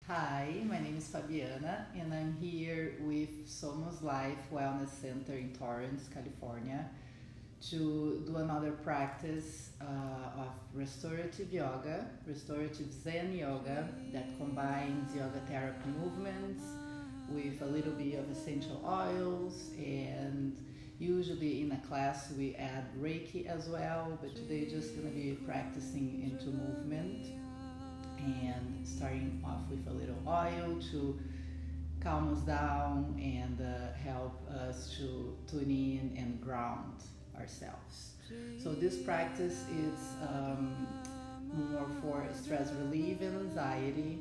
Hi, my name is Fabiana and I'm here with Somos Life Wellness Center in Torrance, California to do another practice of restorative yoga, restorative Zen yoga that combines yoga therapy movements with a little bit of essential oils, and usually in a class we add Reiki as well, but today just going to be practicing into movement and starting off with a little oil to calm us down and help us to tune in and ground ourselves. So this practice is more for stress relief and anxiety,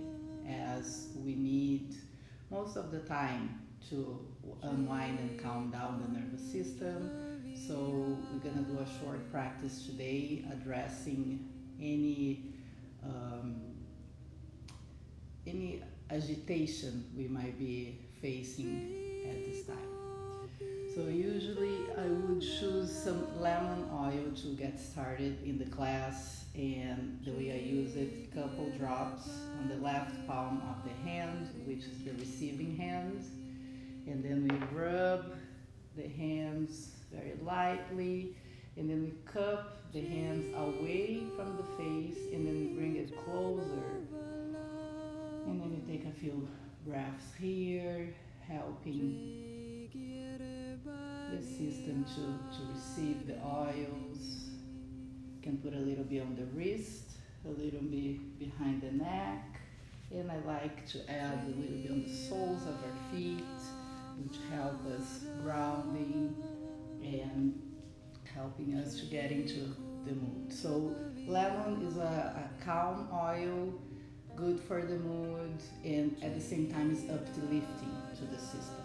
as we need most of the time to unwind and calm down the nervous system. So we're gonna do a short practice today addressing any um, any agitation we might be facing at this time. So usually I would choose some lemon oil to get started in the class, and the way I use it, couple drops on the left palm of the hand, which is the receiving hand, and then we rub the hands very lightly, and then we cup the hands away from the face, and then we bring it closer, and then you take a few breaths here, helping the system to receive the oils. You can put a little bit on the wrist, a little bit behind the neck, and I like to add a little bit on the soles of our feet, which help us grounding and helping us to get into the mood. So lemon is a calm oil, good for the mood, and at the same time is uplifting to the system.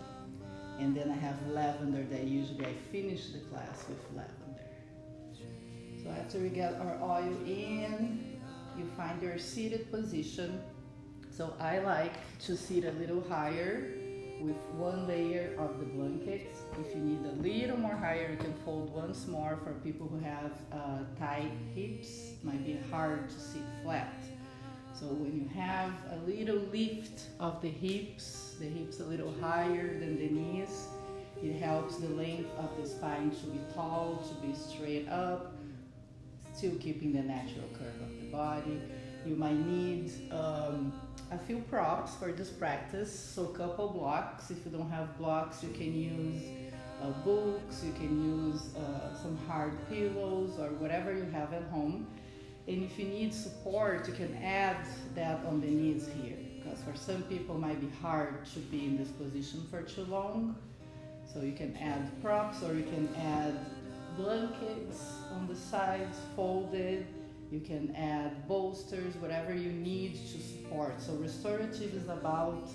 And then I have lavender that usually I finish the class with lavender. So after we get our oil in, you find your seated position. So I like to sit a little higher with one layer of the blankets. If you need a little more higher, you can fold once more. For people who have tight hips, it might be hard to sit flat. So when you have a little lift of the hips a little higher than the knees, it helps the length of the spine to be tall, to be straight up, still keeping the natural curve of the body. You might need a few props for this practice, so a couple blocks. If you don't have blocks, you can use books, you can use some hard pillows or whatever you have at home. And if you need support, you can add that on the knees here, because for some people it might be hard to be in this position for too long. So you can add props, or you can add blankets on the sides folded. You can add bolsters, whatever you need to support. So restorative is about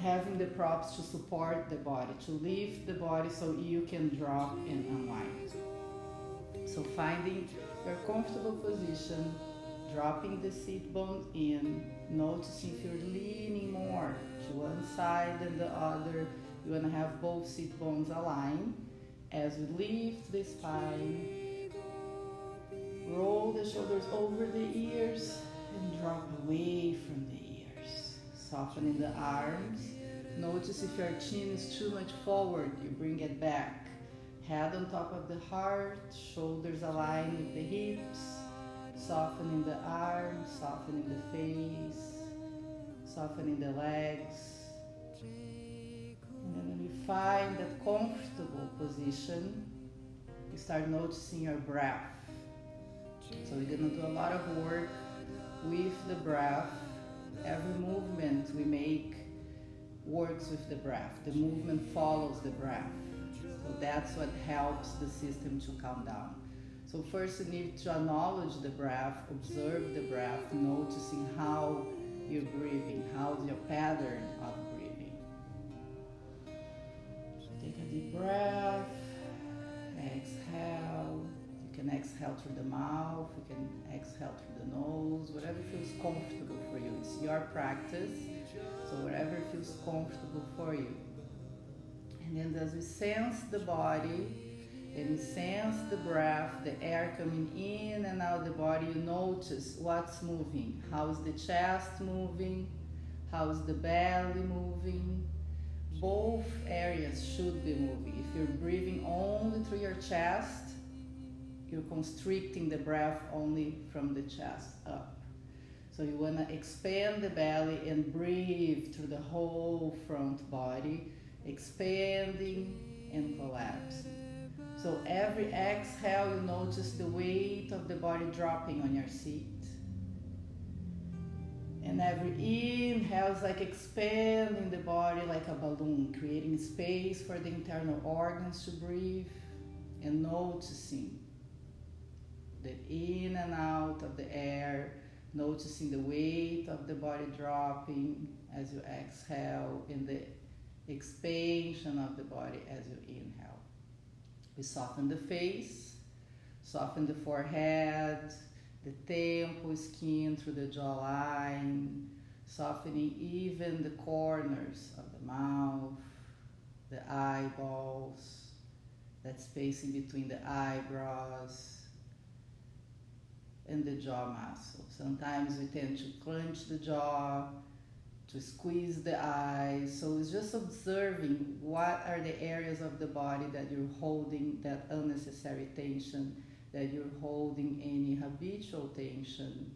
having the props to support the body, to lift the body so you can drop and unwind. So finding your comfortable position, dropping the seat bones in, noticing if you're leaning more to one side than the other. You want to have both seat bones aligned. As we lift the spine, roll the shoulders over the ears and drop away from the ears. Softening the arms. Notice if your chin is too much forward, you bring it back. Head on top of the heart, shoulders aligned with the hips, softening the arms, softening the face, softening the legs. And then when you find that comfortable position, you start noticing your breath. So we're gonna do a lot of work with the breath. Every movement we make works with the breath. The movement follows the breath. So that's what helps the system to calm down. So first you need to acknowledge the breath, observe the breath, noticing how you're breathing, how's your pattern of breathing. So take a deep breath, exhale. You can exhale through the mouth, you can exhale through the nose, whatever feels comfortable for you. It's your practice, so whatever feels comfortable for you. And then as we sense the body and we sense the breath, the air coming in and out of the body, you notice what's moving. How is the chest moving? How's the belly moving? Both areas should be moving. If you're breathing only through your chest, you're constricting the breath only from the chest up. So you want to expand the belly and breathe through the whole front body, expanding and collapsing. So every exhale, you notice the weight of the body dropping on your seat. And every inhale is like expanding the body like a balloon, creating space for the internal organs to breathe, and noticing the in and out of the air, noticing the weight of the body dropping as you exhale, and the expansion of the body as you inhale. We soften the face, soften the forehead, the temple skin through the jawline, softening even the corners of the mouth, the eyeballs, that spacing between the eyebrows, and the jaw muscle. Sometimes we tend to clench the jaw, to squeeze the eyes. So it's just observing what are the areas of the body that you're holding that unnecessary tension, that you're holding any habitual tension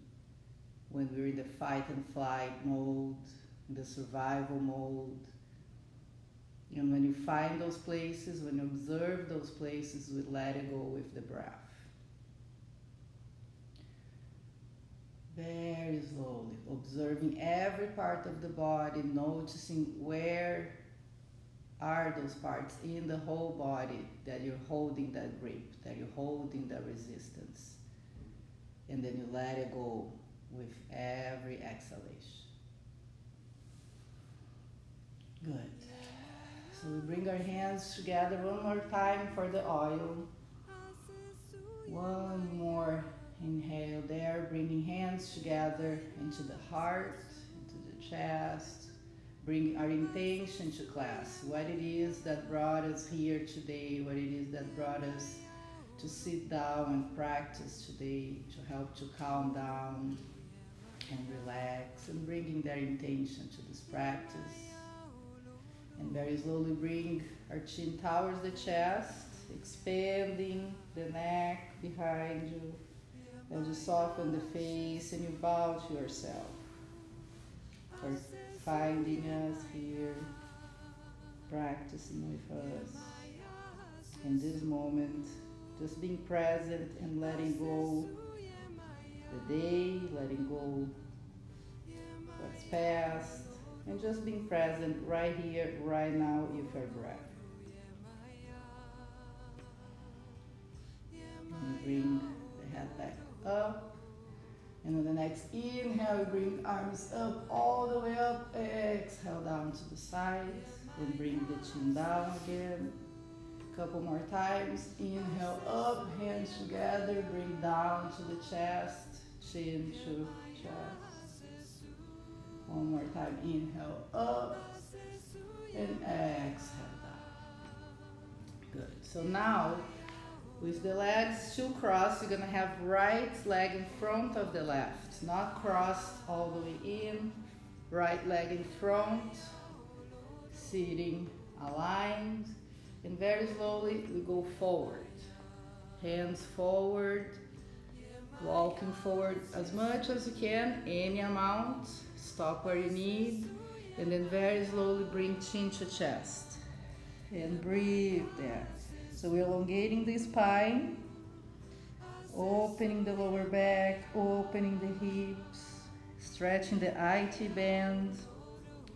when we're in the fight and flight mode, in the survival mode. And when you find those places, when you observe those places, we let it go with the breath. Very slowly, observing every part of the body, noticing where are those parts in the whole body that you're holding that grip, that you're holding that resistance. And then you let it go with every exhalation. Good. So we bring our hands together one more time for the oil. One more inhale there, bringing hands together into the heart, into the chest. Bring our intention to class, what it is that brought us here today, what it is that brought us to sit down and practice today, to help to calm down and relax, and bringing their intention to this practice. And very slowly bring our chin towards the chest, expanding the neck behind you, as you soften the face and you bow to yourself for finding us here, practicing with us in this moment, just being present and letting go the day, letting go what's past, and just being present right here, right now with your breath. And bring the head back up. And on the next inhale, bring arms up, all the way up. Exhale down to the sides. Then bring the chin down again. A couple more times. Inhale up, hands together. Bring down to the chest. Chin to chest. One more time. Inhale up. And exhale down. Good. So now, with the legs still crossed, you're going to have right leg in front of the left, not crossed all the way in. Right leg in front, sitting aligned, and very slowly we go forward. Hands forward, walking forward as much as you can, any amount. Stop where you need, and then very slowly bring chin to chest, and breathe there. So we're elongating the spine, opening the lower back, opening the hips, stretching the IT band.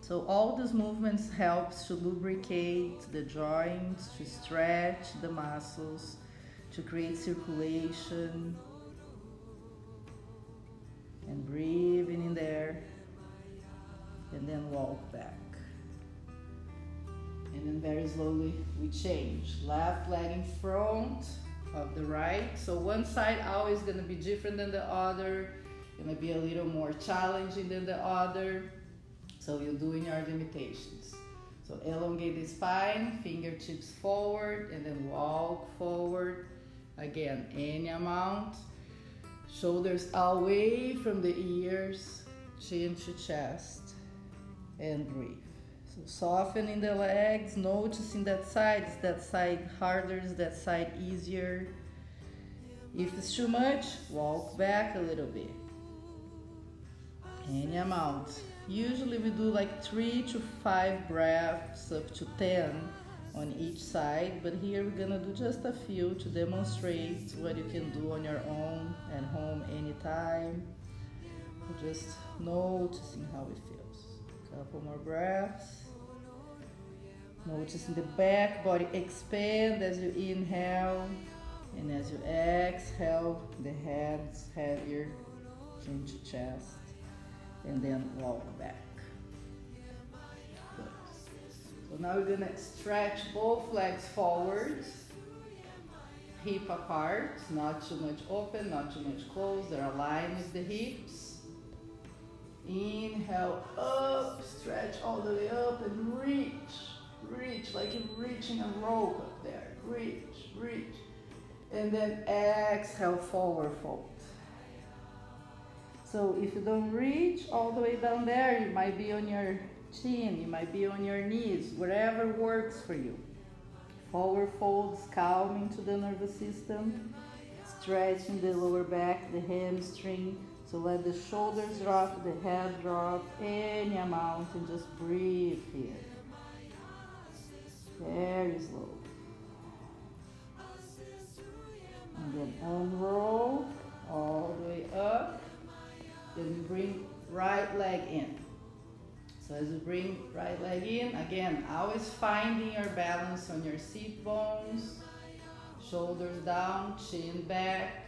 So all these movements helps to lubricate the joints, to stretch the muscles, to create circulation. And breathing in there, and then walk back. And then very slowly we change. Left leg in front of the right. So one side always going to be different than the other. Going to be a little more challenging than the other. So you're doing your limitations. So elongate the spine, fingertips forward, and then walk forward. Again, any amount. Shoulders away from the ears, chin to chest. and breathe. So softening the legs, noticing that side. Is that side harder? Is that side easier? If it's too much, walk back a little bit. Any amount. Usually we do like 3 to 5 breaths, up to 10 on each side, but here we're gonna do just a few to demonstrate what you can do on your own at home anytime. Just noticing how it feels. Couple more breaths. Noticing the back body expand as you inhale, and as you exhale, the head's heavier into chest, and then walk back. Good. So now we're gonna stretch both legs forwards, hip apart, not too much open, not too much closed. They're aligned with the hips. Inhale up, stretch all the way up and reach like you're reaching a rope up there. Reach. And then exhale, forward fold. So if you don't reach all the way down there, you might be on your chin, you might be on your knees, whatever works for you. Forward folds, calming to the nervous system, stretching the lower back, the hamstring. So let the shoulders drop, the head drop, any amount, and just breathe here. Very slow. And then unroll all the way up. Then we bring right leg in. So as you bring right leg in, again, always finding your balance on your seat bones, shoulders down, chin back.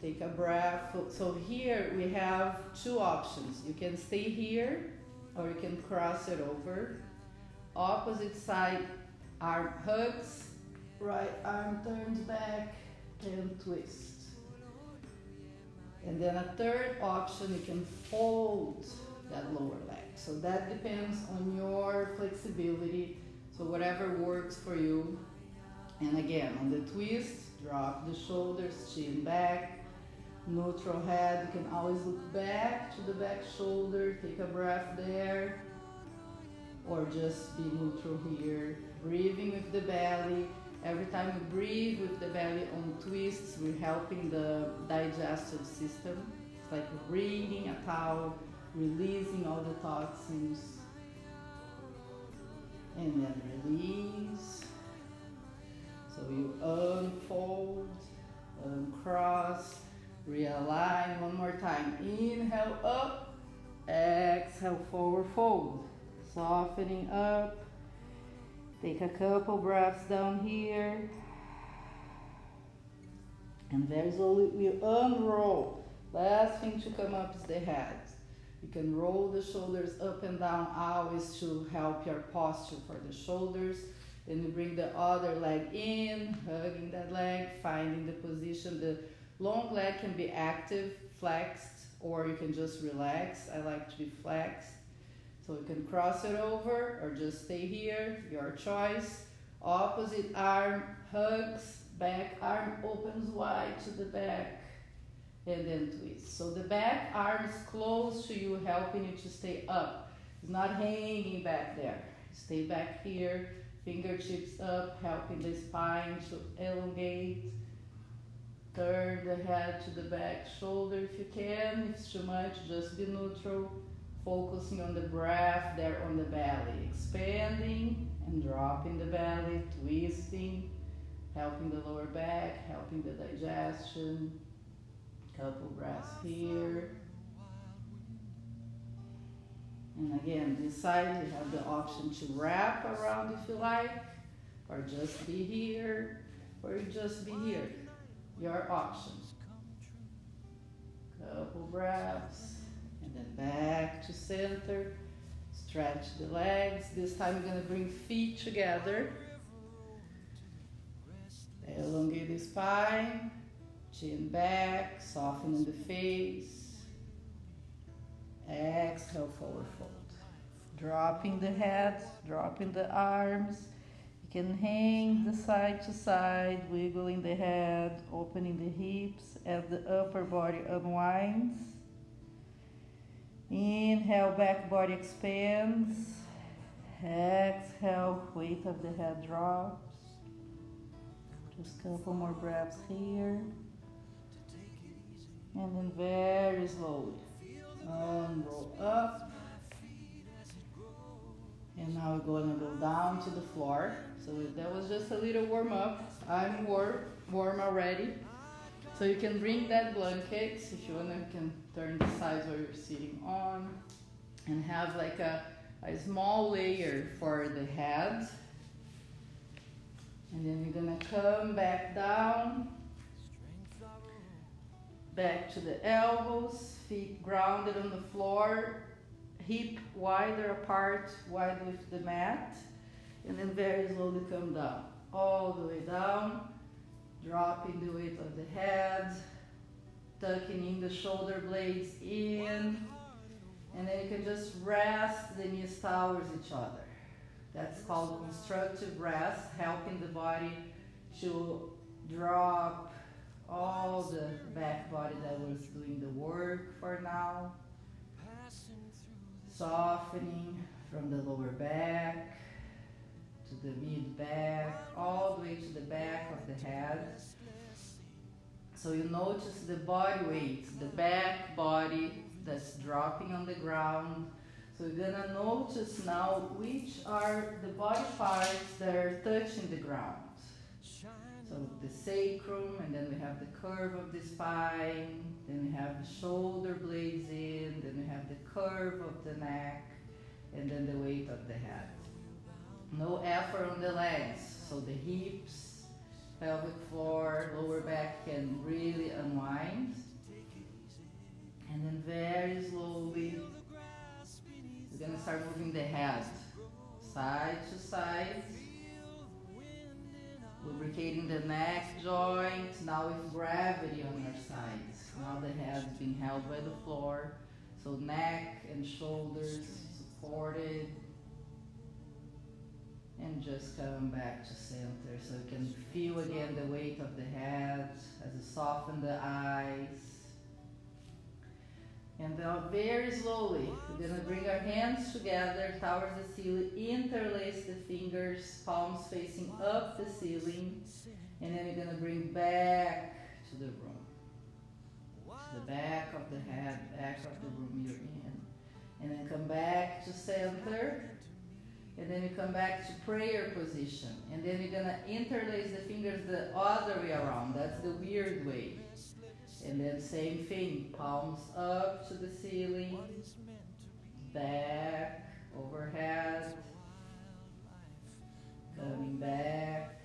Take a breath. So here we have two options. You can stay here or you can cross it over. Opposite side, arm hugs, right arm turns back and twist. And then a third option, you can fold that lower leg. So that depends on your flexibility. So whatever works for you. And again, on the twist, drop the shoulders, chin back, neutral head. You can always look back to the back shoulder, take a breath there, or just be neutral here. Breathing with the belly. Every time you breathe with the belly on twists, we're helping the digestive system. It's like wringing a towel, releasing all the toxins. And then release. So you unfold, uncross, realign one more time. Inhale up, exhale forward fold. Softening up. Take a couple breaths down here. And very slowly we unroll. Last thing to come up is the head. You can roll the shoulders up and down, always to help your posture for the shoulders. Then you bring the other leg in, hugging that leg, finding the position. The long leg can be active, flexed, or you can just relax. I like to be flexed. So you can cross it over or just stay here, your choice. Opposite arm hugs, back arm opens wide to the back, and then twist. So the back arm is close to you, helping you to stay up. It's not hanging back there. Stay back here, fingertips up, helping the spine to elongate. Turn the head to the back shoulder if you can. If it's too much, just be neutral. Focusing on the breath there on the belly, expanding and dropping the belly, twisting, helping the lower back, helping the digestion. Couple breaths here. And again, this side you have the option to wrap around if you like, or just be here, or just be here. Your option. Couple breaths. And then back to center, stretch the legs. This time we're going to bring feet together. Elongate the spine, chin back, softening the face. Exhale, forward fold. Dropping the head, dropping the arms. You can hang the side to side, wiggling the head, opening the hips as the upper body unwinds. Inhale, back body expands. Exhale, weight of the head drops. Just a couple more breaths here. And then very slowly, roll up. And now we're gonna go down to the floor. So that was just a little warm up. I'm warm already. So you can bring that blanket, if you wanna, you can turn the sides where you're sitting on. And have like a small layer for the head. And then you're gonna come back down. Back to the elbows, feet grounded on the floor, hip wider apart, wide with the mat, and then very slowly come down, all the way down, dropping the weight of the head, tucking in the shoulder blades in, and then you can just rest the knees towards each other. That's called constructive rest, helping the body to drop all the back body that was doing the work for now. Softening from the lower back to the mid back, all the way to the back of the head. So you notice the body weight, the back body that's dropping on the ground. So you're gonna notice now which are the body parts that are touching the ground. So the sacrum, and then we have the curve of the spine, then we have the shoulder blades in, then we have the curve of the neck, and then the weight of the head. No effort on the legs, so the hips, pelvic floor, lower back can really unwind. And then very slowly, we're gonna start moving the head side to side. Lubricating the neck joint, now with gravity on your sides. Now the head is being held by the floor, so neck and shoulders supported. And just come back to center, so you can feel again the weight of the head as you soften the eyes. And now very slowly, we're gonna bring our hands together towards the ceiling, interlace the fingers, palms facing up the ceiling, and then we're gonna bring back to the room. To the back of the head, back of the room you're in. And then come back to center, and then you come back to prayer position. And then you're gonna interlace the fingers the other way around, that's the weird way. And then same thing, palms up to the ceiling, back, overhead, coming back,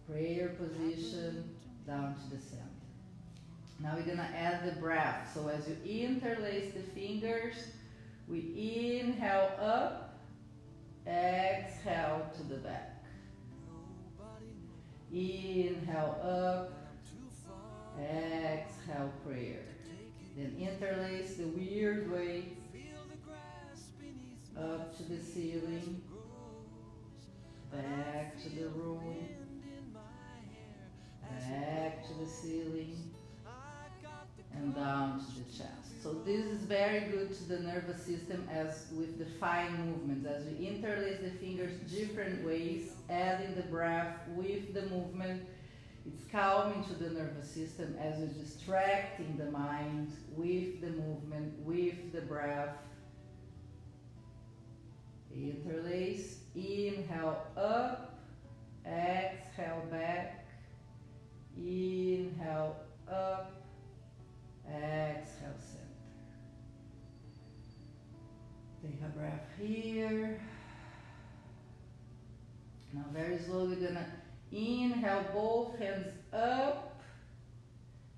prayer position, down to the center. Now we're gonna add the breath. So as you interlace the fingers, we inhale up, exhale to the back. Inhale up, exhale prayer. Then interlace the weird way up to the ceiling, back to the room, back to the ceiling, and down to the chest. So this is very good to the nervous system as with the fine movements. As we interlace the fingers different ways, adding the breath with the movement, it's calming to the nervous system as we're distracting the mind with the movement, with the breath. Interlace, inhale up, exhale back, inhale up, exhale center. Take a breath here. Now very slowly we're gonna inhale both hands up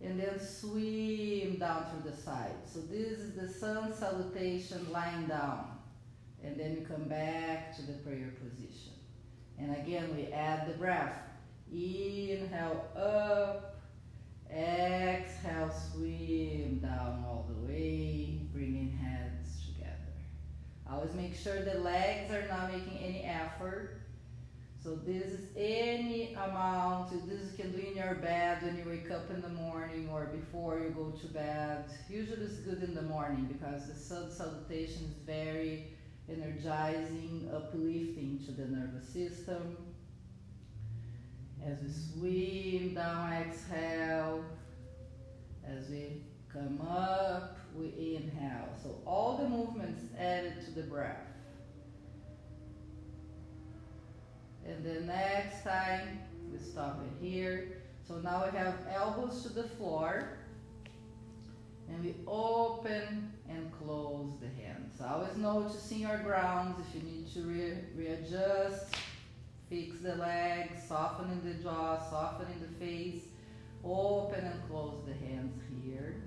and then swim down through the side. So this is the sun salutation lying down. And then we come back to the prayer position. And again we add the breath. Inhale up, exhale, swim down all the way, bringing hands together. Always make sure the legs are not making any effort. So this is any amount. This you can do in your bed when you wake up in the morning or before you go to bed. Usually it's good in the morning because the sun salutation is very energizing, uplifting to the nervous system. As we swim down, exhale. As we come up, we inhale. So all the movements added to the breath. And the next time, we stop it here. So now we have elbows to the floor. And we open and close the hands. Always noticing your grounds. If you need to readjust, fix the legs, softening the jaw, softening the face. Open and close the hands here.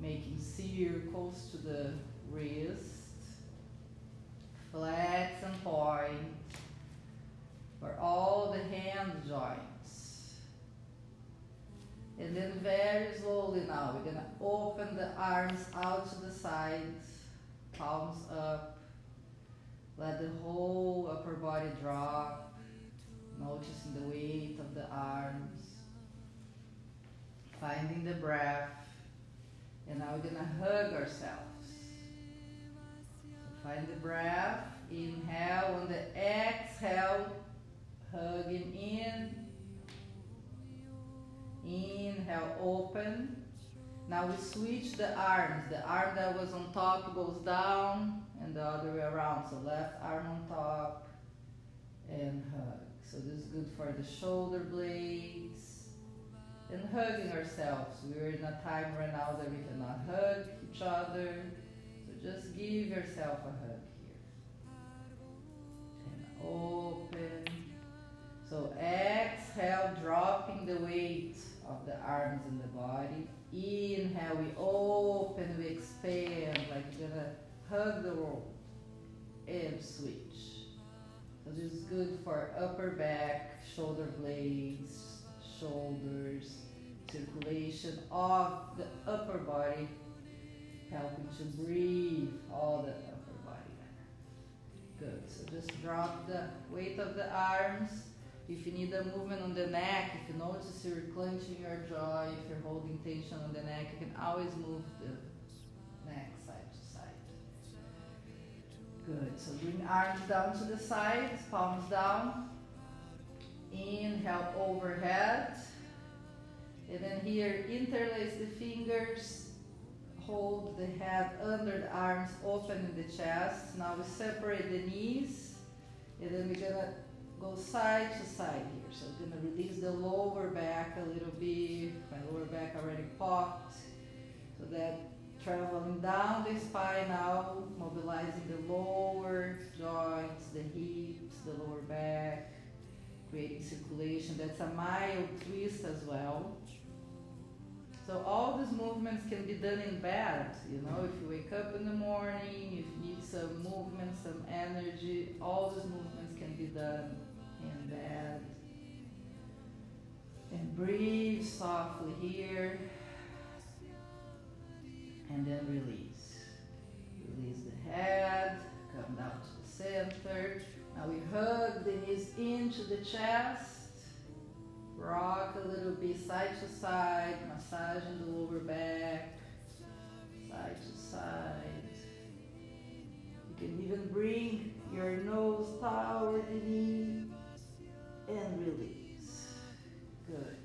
Making circles to the wrist. Flex and point. For all the hand joints. And then very slowly now, we're going to open the arms out to the sides, palms up. Let the whole upper body drop, noticing the weight of the arms. Finding the breath. And now we're going to hug ourselves. So find the breath, inhale, on the exhale, hugging in. Inhale, open. Now we switch the arms. The arm that was on top goes down and the other way around. So left arm on top and hug. So this is good for the shoulder blades and hugging ourselves. We're in a time right now that we cannot hug each other. So just give yourself a hug here. And open. So exhale, dropping the weight of the arms in the body. Inhale, we open, we expand, like you're gonna hug the world. And switch. So this is good for upper back, shoulder blades, shoulders, circulation of the upper body, helping to breathe all the upper body. Good, so just drop the weight of the arms. If you need a movement on the neck, if you notice you're clenching your jaw, if you're holding tension on the neck, you can always move the neck side to side. Good, so bring arms down to the sides, palms down. Inhale overhead. And then here, interlace the fingers. Hold the head under the arms, opening the chest. Now we separate the knees. And then we're gonna go side to side here. So I'm going to release the lower back a little bit. My lower back already popped. So that traveling down the spine now, mobilizing the lower joints, the hips, the lower back, creating circulation. That's a mild twist as well. So all these movements can be done in bed. You know, if you wake up in the morning, if you need some movement, some energy, all these movements can be done in bed. And breathe softly here. And then release. Release the head, come down to the center. Now we hug the knees into the chest. Rock a little bit side to side, massaging the lower back, side to side. You can even bring your nose toward the knee and release. Good.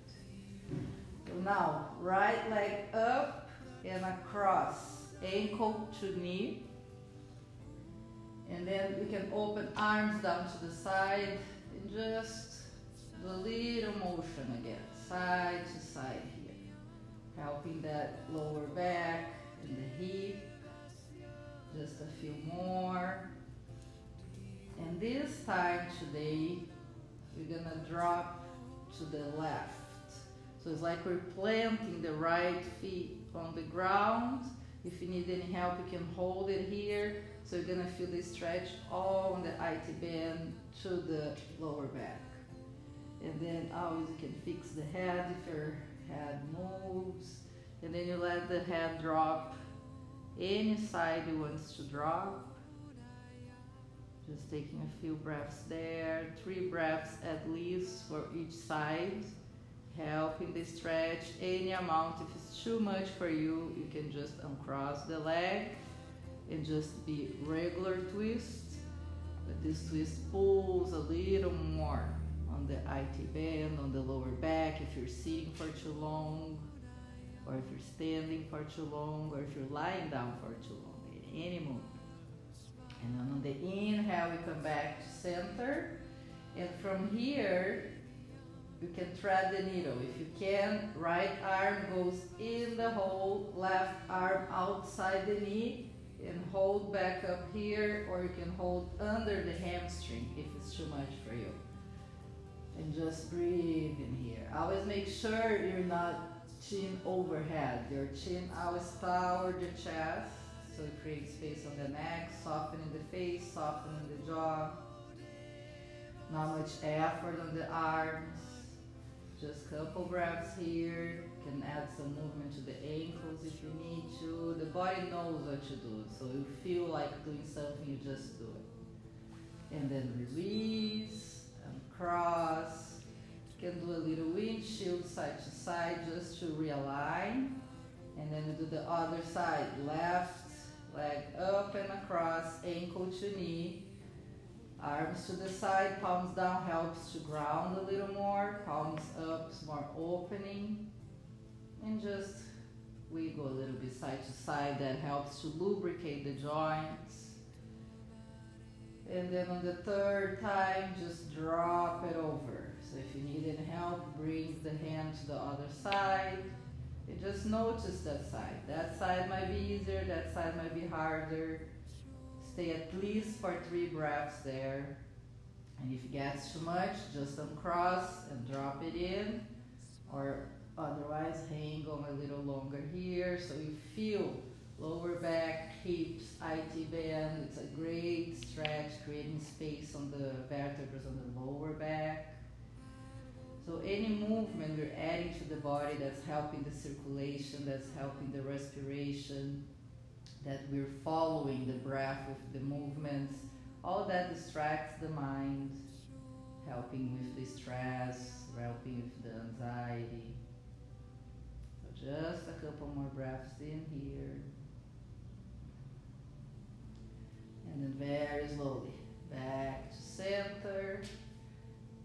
So now, right leg up and across, ankle to knee. And then we can open arms down to the side and just do a little motion again, side to side here. Helping that lower back and the hip. Just a few more. And this time today, we're gonna drop to the left. So it's like we're planting the right feet on the ground. If you need any help, you can hold it here. So you're gonna feel the stretch all on the IT band to the lower back. And then always you can fix the head if your head moves. And then you let the head drop any side it wants to drop. Just taking a few breaths there, 3 breaths at least for each side, helping the stretch any amount. If it's too much for you, you can just uncross the leg and just be regular twist. But this twist pulls a little more on the IT band, on the lower back, if you're sitting for too long, or if you're standing for too long, or if you're lying down for too long, any movement. And then on the inhale, we come back to center. And from here, you can thread the needle. If you can, right arm goes in the hole, left arm outside the knee, and hold back up here, or you can hold under the hamstring if it's too much for you. And just breathe in here. Always make sure you're not chin overhead. Your chin always toward the chest, so it creates space on the neck, softening the face, softening the jaw. Not much effort on the arms. Just a couple breaths here. You can add some movement to the ankles if you need to. The body knows what to do, so you feel like doing something, you just do it. And then release and cross. You can do a little windshield side to side just to realign. And then we do the other side. Left leg up and across, ankle to knee. Arms to the side, palms down helps to ground a little more. Palms up, more opening. And just wiggle a little bit side to side. That helps to lubricate the joints. And then on the third time, just drop it over. So if you need any help, bring the hand to the other side. And just notice that side. That side might be easier, that side might be harder. Stay at least for 3 breaths there. And if it gets too much, just uncross and drop it in. Or otherwise, hang on a little longer here so you feel lower back, hips, IT band. It's a great stretch, creating space on the vertebrae on the lower back. So any movement we're adding to the body that's helping the circulation, that's helping the respiration, that we're following the breath with the movements, all that distracts the mind, helping with the stress, helping with the anxiety. So just a couple more breaths in here. And then very slowly, back to center.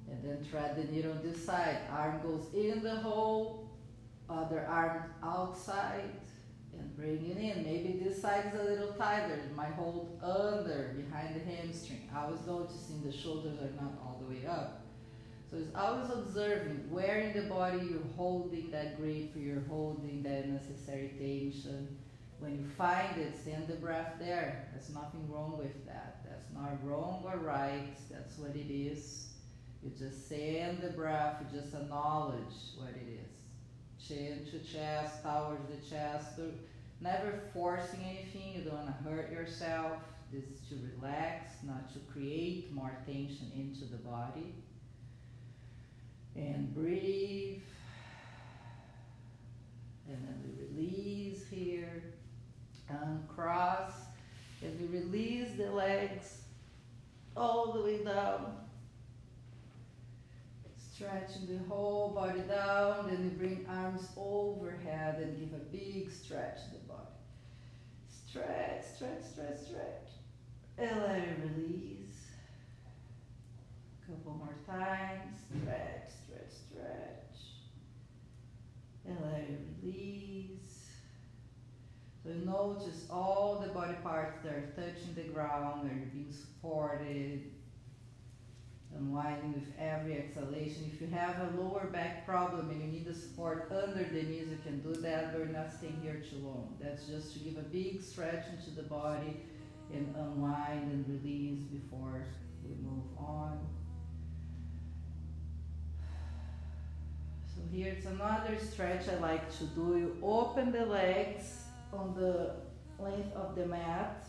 And then thread the needle on this side. Arm goes in the hole, other arm outside, and bring it in. Maybe this side is a little tighter. You might hold under, behind the hamstring. Always noticing the shoulders are not all the way up. So it's always observing where in the body you're holding that grip, you're holding that necessary tension. When you find it, send the breath there. There's nothing wrong with that. That's not wrong or right. That's what it is. You just send the breath, you just acknowledge what it is. Chin to chest, towards the chest. Never forcing anything, you don't want to hurt yourself. This is to relax, not to create more tension into the body. And breathe. And then we release here. Uncross. And we release the legs all the way down. Stretching the whole body down, then you bring arms overhead and give a big stretch to the body. Stretch, stretch, stretch, stretch. And let it release. Couple more times. Stretch, stretch, stretch. And let it release. So you notice all the body parts that are touching the ground, that are being supported. Unwinding with every exhalation. If you have a lower back problem and you need the support under the knees, you can do that, but we're not staying here too long. That's just to give a big stretch into the body and unwind and release before we move on. So here it's another stretch I like to do. You open the legs on the length of the mat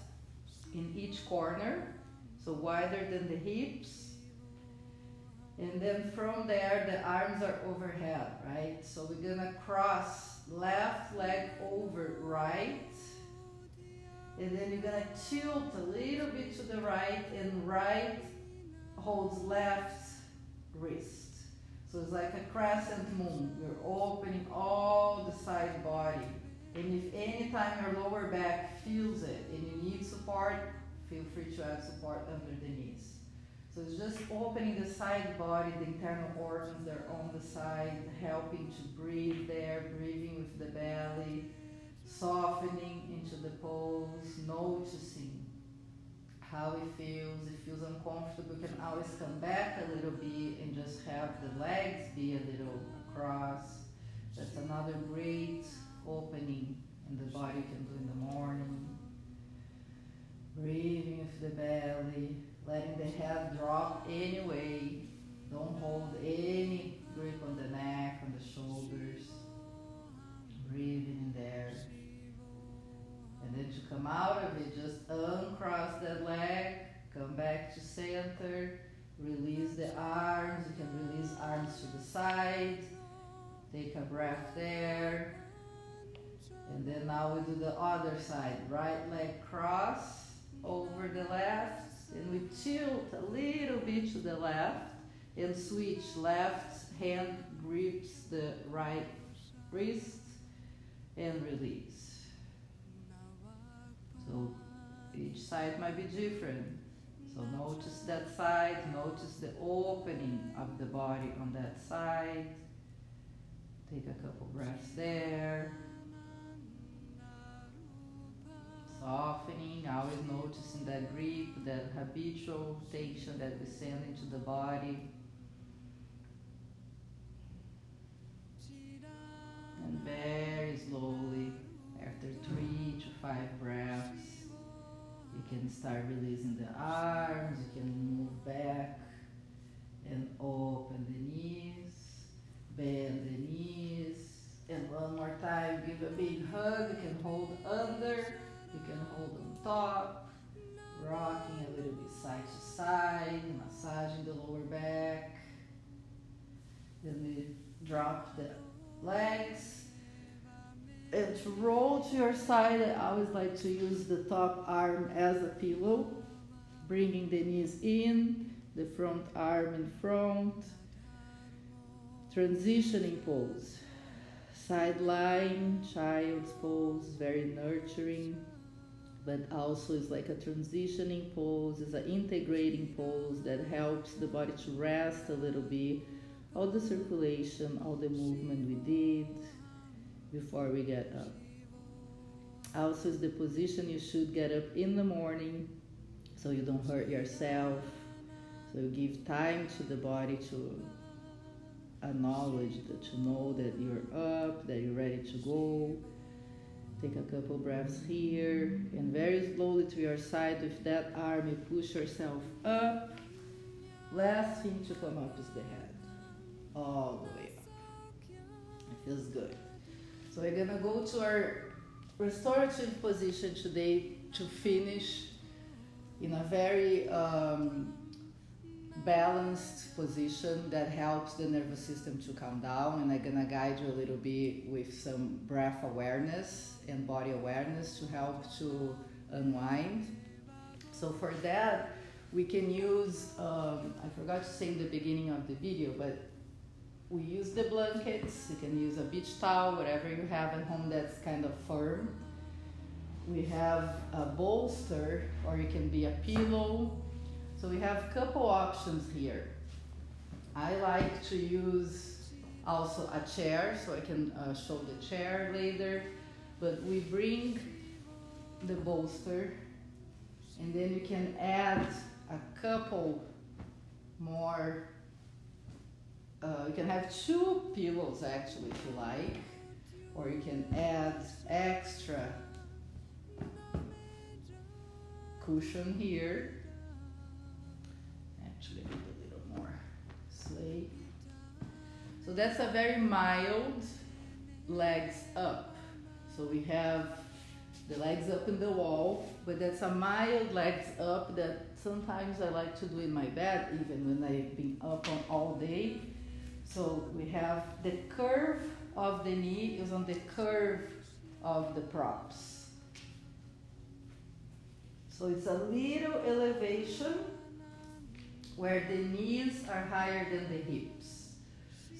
in each corner, so wider than the hips. And then from there, the arms are overhead, right? So we're gonna cross left leg over right. And then you're gonna tilt a little bit to the right, and right holds left wrist. So it's like a crescent moon. You're opening all the side body. And if any time your lower back feels it and you need support, feel free to add support under the knees. So it's just opening the side body, the internal organs that are on the side, helping to breathe there, breathing with the belly, softening into the pose, noticing how it feels. It feels uncomfortable, you can always come back a little bit and just have the legs be a little across. That's another great opening in the body you can do in the morning. Breathing with the belly, letting the head drop anyway. Don't hold any grip on the neck, on the shoulders. Breathing in there. And then to come out of it, just uncross that leg, come back to center, release the arms. You can release arms to the side. Take a breath there. And then now we do the other side. Right leg cross over the left. And we tilt a little bit to the left and switch. Left hand grips the right wrist and release. So each side might be different. So notice that side, notice the opening of the body on that side. Take a couple breaths there. Softening, always noticing that grip, that habitual tension that we send into the body. And very slowly, after 3 to 5 breaths, you can start releasing the arms, you can move back and open the knees, bend the knees, and one more time, give a big hug. You can hold under, you can hold on top, rocking a little bit side to side, massaging the lower back. Then we drop the legs. And to roll to your side, I always like to use the top arm as a pillow, bringing the knees in, the front arm in front. Transitioning pose. Side lying, child's pose, very nurturing, but also is like a transitioning pose, is an integrating pose that helps the body to rest a little bit, all the circulation, all the movement we did before we get up. Also is the position you should get up in the morning so you don't hurt yourself. So you give time to the body to acknowledge, to know that you're up, that you're ready to go. Take a couple breaths here, and very slowly to your side with that arm, you push yourself up. Last thing to come up is the head, all the way up. It feels good. So we're gonna go to our restorative position today to finish in a very balanced position that helps the nervous system to calm down. And I'm gonna guide you a little bit with some breath awareness and body awareness to help to unwind. So for that, we can use, I forgot to say in the beginning of the video, but we use the blankets. You can use a beach towel, whatever you have at home that's kind of firm. We have a bolster, or it can be a pillow. So we have a couple options here. I like to use also a chair, so I can show the chair later. But we bring the bolster, and then you can add a couple more. You can have 2 pillows actually if you like, or you can add extra cushion here. Actually, I need a little more sleeve. So that's a very mild legs up. So we have the legs up in the wall, but that's a mild legs up that sometimes I like to do in my bed, even when I've been up on all day. So we have the curve of the knee is on the curve of the props. So it's a little elevation where the knees are higher than the hips.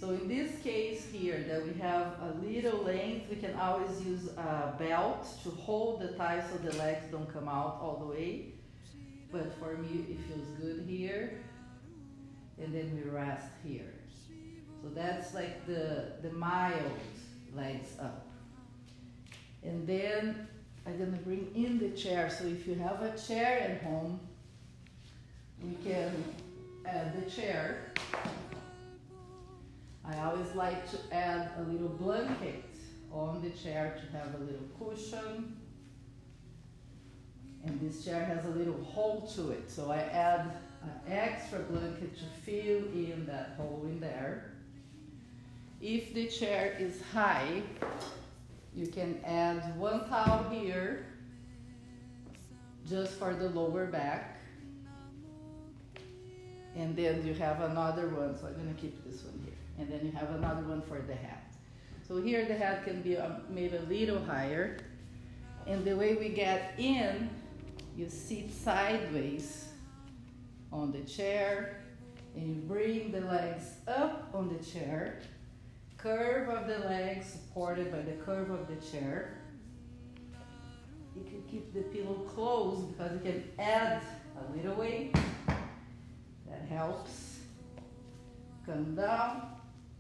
So in this case here that we have a little length, we can always use a belt to hold the thighs so the legs don't come out all the way. But for me it feels good here. And then we rest here. So that's like the mild legs up. And then I'm gonna bring in the chair. So if you have a chair at home, we can add the chair. I always like to add a little blanket on the chair to have a little cushion. And this chair has a little hole to it. So I add an extra blanket to fill in that hole in there. If the chair is high, you can add one towel here just for the lower back. And then you have another one, so I'm gonna keep this one here. And then you have another one for the head. So here the head can be made a little higher. And the way we get in, you sit sideways on the chair and you bring the legs up on the chair, curve of the legs supported by the curve of the chair. You can keep the pillow closed because you can add a little weight. That helps. Come down,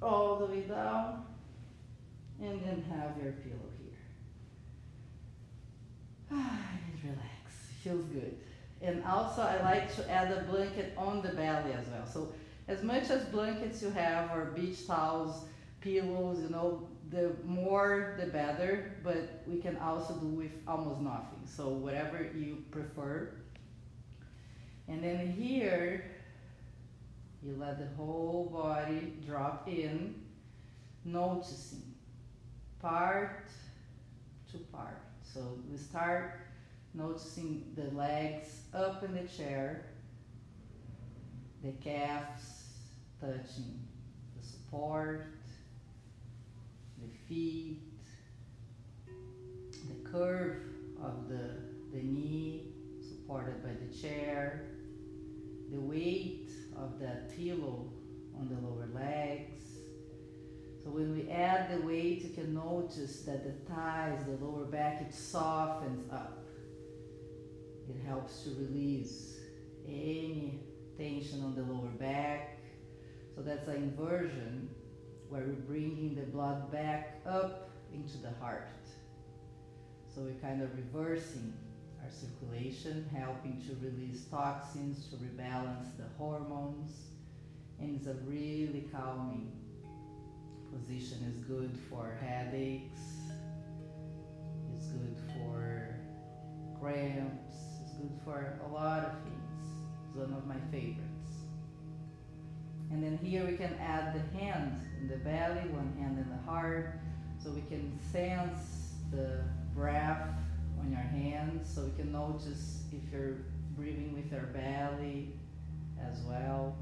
all the way down, and then have your pillow here. And relax, feels good. And also I like to add a blanket on the belly as well. So as much as blankets you have or beach towels, pillows, you know, the more the better, but we can also do with almost nothing. So whatever you prefer. And then here, you let the whole body drop in, noticing part to part. So we start noticing the legs up in the chair, the calves touching the support, the feet, the curve of the knee supported by the chair, the weight of that pillow on the lower legs. So when we add the weight, you can notice that the thighs, the lower back, it softens up. It helps to release any tension on the lower back. So that's an inversion where we're bringing the blood back up into the heart. So we're kind of reversing our circulation, helping to release toxins, to rebalance the hormones, and it's a really calming position. Is good for headaches, it's good for cramps, it's good for a lot of things. It's one of my favorites. And then here we can add the hand in the belly, one hand in the heart, so we can sense the breath on your hands, so we can notice if you're breathing with your belly as well.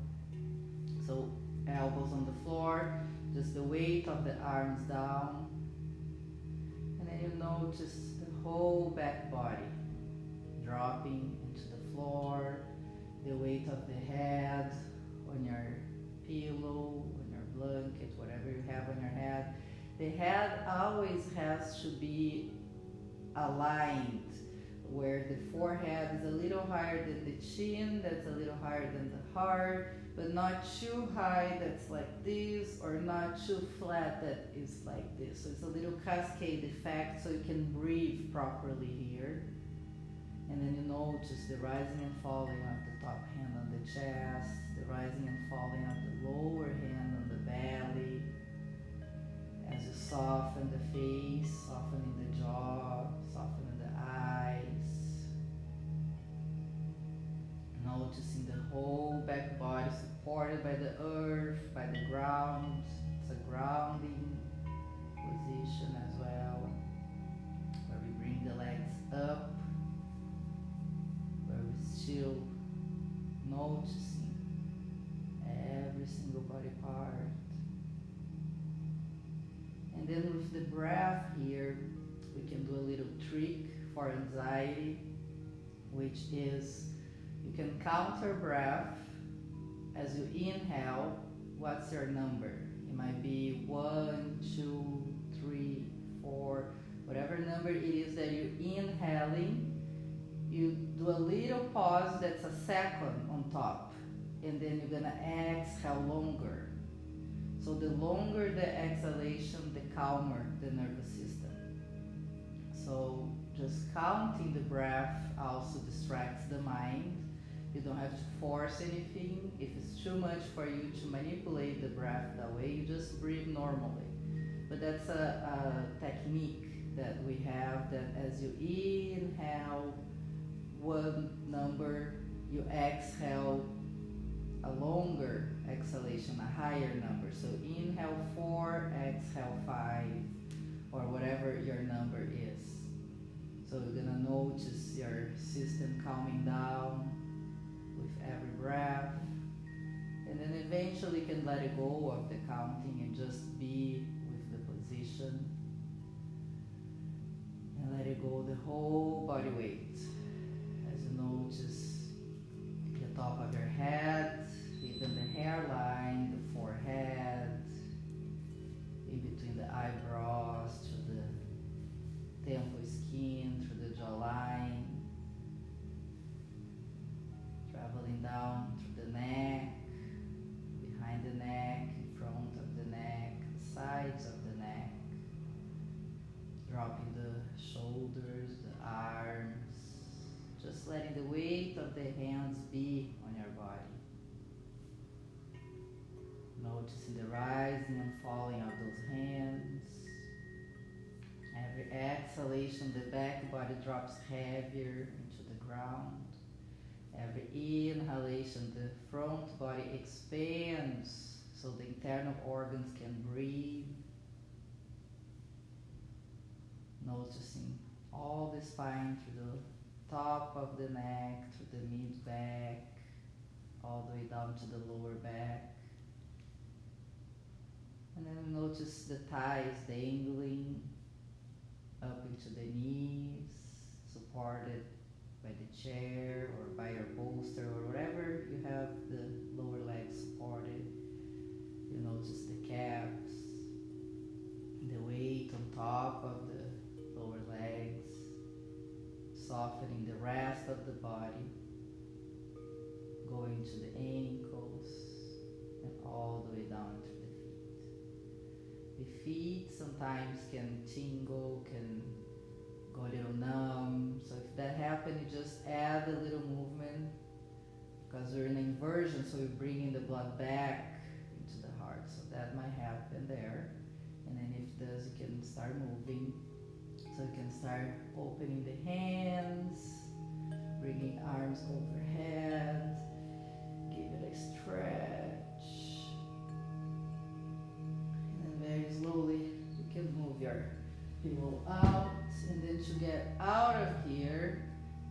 So elbows on the floor, just the weight of the arms down, and then you notice the whole back body dropping into the floor, the weight of the head on your pillow, on your blanket, whatever you have on your head. The head always has to be aligned, where the forehead is a little higher than the chin, that's a little higher than the heart, but not too high that's like this, or not too flat that is like this. So it's a little cascade effect, so you can breathe properly here. And then you notice the rising and falling of the top hand on the chest, the rising and falling of the lower hand on the belly, as you soften the face, softening the jaw, softening the eyes, noticing the whole back body supported by the earth, by the ground. It's a grounding position as well, where we bring the legs up, where we're still noticing every single body part. And then with the breath here, we can do a little trick for anxiety. which is you can count your breath as you inhale. What's your number? It might be 1, 2, 3, 4, whatever number it is that you're inhaling. You do a little pause that's a second on top, and then you're gonna exhale longer. So the longer the exhalation, the calmer the nervous system. So just counting the breath also distracts the mind. You don't have to force anything. If it's too much for you to manipulate the breath that way, you just breathe normally. But that's a technique that we have, that as you inhale one number, you exhale a longer exhalation, a higher number. So inhale 4, exhale 5, or whatever your number is. So you're gonna notice your system calming down with every breath, and then eventually you can let it go of the counting and just be with the position, and let it go the whole body weight as you notice the top of your head, even the hairline, the forehead, in between the eyebrows, to the temple skin, through the jawline, traveling down through the neck, behind the neck, in front of the neck, the sides of the neck, dropping the shoulders, the arms, just letting the weight of the hands be on your body. Noticing the rising and falling of those hands. Every exhalation, the back body drops heavier into the ground. Every inhalation, the front body expands so the internal organs can breathe. Noticing all the spine through the top of the neck, through the mid-back, all the way down to the lower back. And then notice the thighs dangling up into the knees, supported by the chair or by your bolster or whatever you have the lower legs supported. You notice the calves, the weight on top of the lower legs, softening the rest of the body, going to the ankles and all the way down to the feet. The feet sometimes can tingle, can go a little numb. So if that happens, you just add a little movement, because we're in inversion, so we're bringing the blood back into the heart. So that might happen there. And then if it does, you can start moving. So you can start opening the hands, bringing arms overhead, give it a stretch. And then very slowly, you can move your pillow out. And then to get out of here,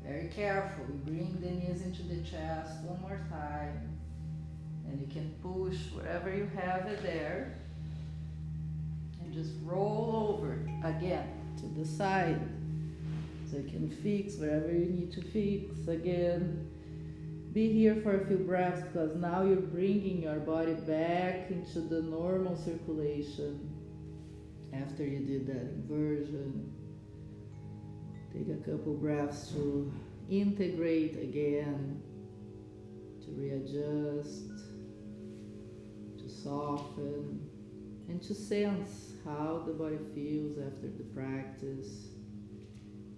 very careful, we bring the knees into the chest one more time. And you can push whatever you have it there. And just roll over again to the side. So you can fix wherever you need to fix again. Be here for a few breaths, because now you're bringing your body back into the normal circulation. After you did that inversion, take a couple breaths to integrate again, to readjust, to soften, and to sense how the body feels after the practice,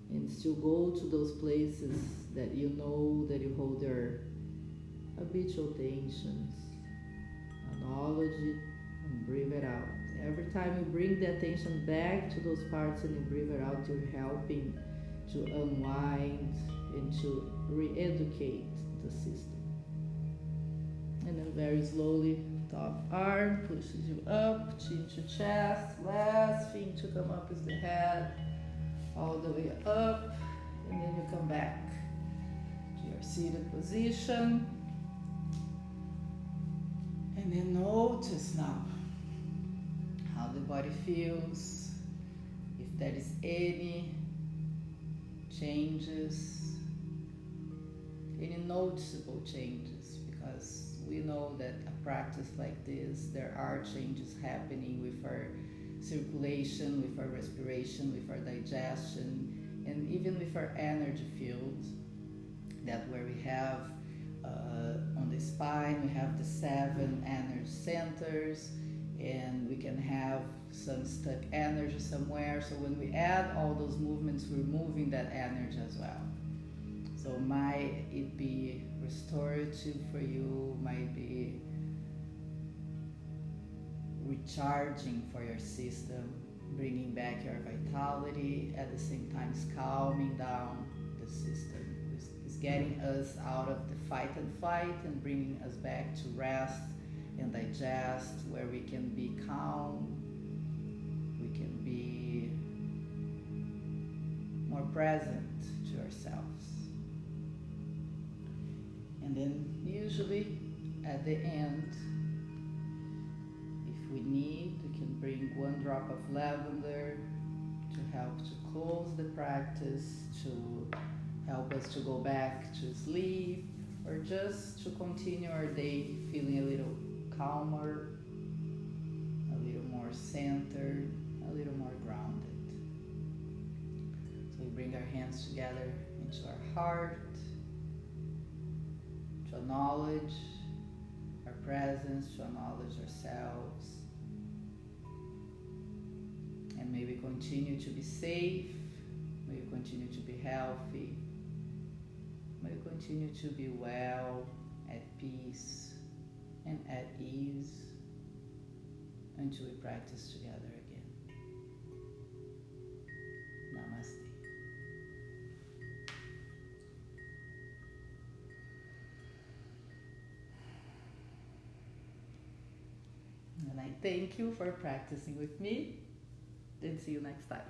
and still go to those places that you know that you hold your habitual tensions. Acknowledge it and breathe it out. Every time you bring the attention back to those parts and you breathe it out, you're helping to unwind and to re-educate the system. And then very slowly, top arm pushes you up, chin to chest. Last thing to come up is the head, all the way up, and then you come back to your seated position. And then notice now how the body feels, if there is any changes, noticeable changes, because we know that a practice like this, there are changes happening with our circulation, with our respiration, with our digestion, and even with our energy field. That where we have on the spine, we have the 7 energy centers, and we can have some stuck energy somewhere. So when we add all those movements, we're moving that energy as well. So might it be restorative for you, might be recharging for your system, bringing back your vitality, at the same time calming down the system. It's getting us out of the fight and flight and bringing us back to rest and digest, where we can be calm, we can be more present to ourselves. And then usually at the end, if we need, we can bring 1 drop of lavender to help to close the practice, to help us to go back to sleep, or just to continue our day feeling a little calmer, a little more centered, a little more grounded. So we bring our hands together into our heart to acknowledge our presence, to acknowledge ourselves, and may we continue to be safe, may we continue to be healthy, may we continue to be well, at peace, and at ease, until we practice together again. Namaste. And I thank you for practicing with me, and see you next time.